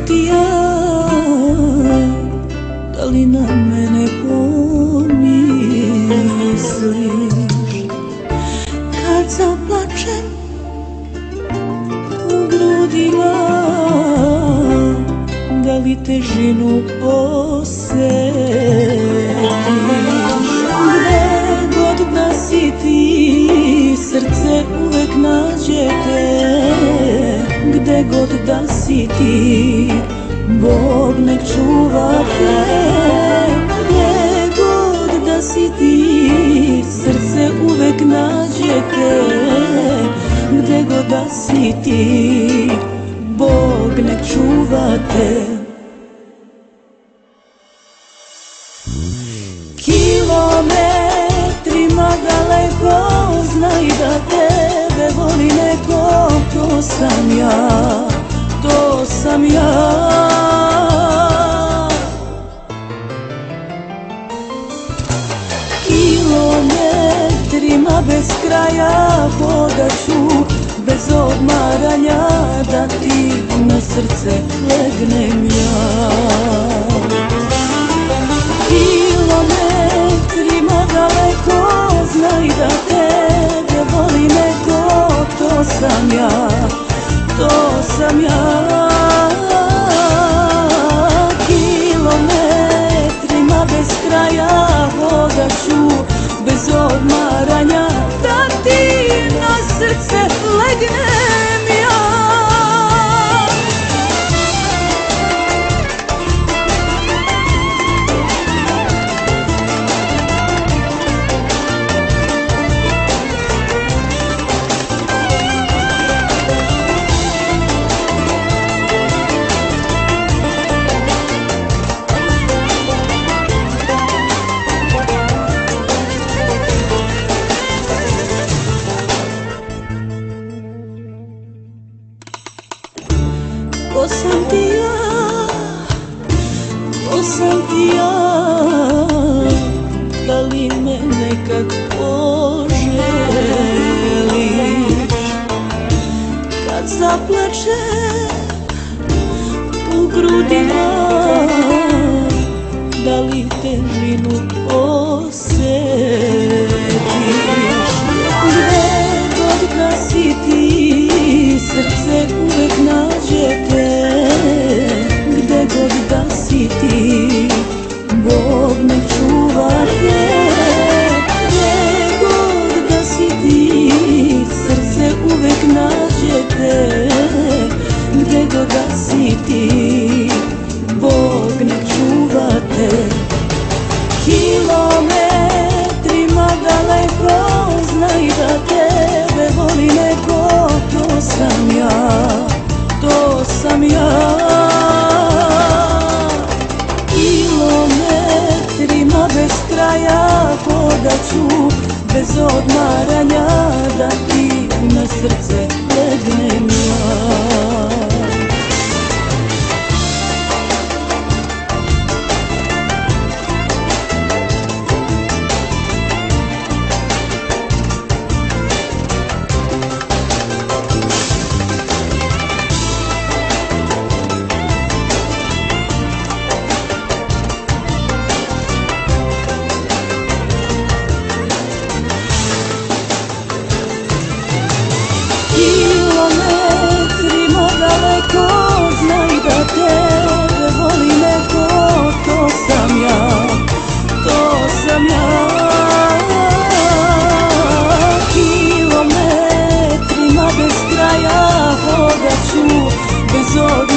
ti ja, da li na mene pomisliš? Kad zaplačem u grudima, da li težinu osjetiš? Gde god da si ti, srce uvek nađe te. Gde god da si ti, Bog nek čuva te. Gde god da si ti, srce uvek nađe te. Gde god da si ti, Bog nek čuva te. Kilometrima daleko, znaj da tebe voli neko. To sam ja, to sam ja. Kilometrima bez kraja hodaću, bez odmaranja, da ti na srce legnem ja. Kilometrima daleko, znaj da tebe voli neko. To sam ja, to sam ja. Kilometrima bez kraja hodaću, bez odmaranja, da ti na srce legnem ja. Ko sam ti ja, ko sam ti ja, da li me nekad poželiš? Kad zaplačem u grudima, da li težinu osjetiš? Gde god da si ti, srce uvek nađe te. Gde god da si ti, Bog nek čuva te. Gde god da si ti, srce uvek nađe te. Gde god da si ti, Bog nek čuva te. Kilometrima daleko, znaj da tebe voli neko. To sam ja, to sam ja. Kilometrima bez kraja hodaću, bez odmaranja, da ti na srce legnem ja. Kilometrima daleko, znaj da tebe voli neko. To sam ja, to sam ja. Kilometrima bez kraja hodaću, bez odmora.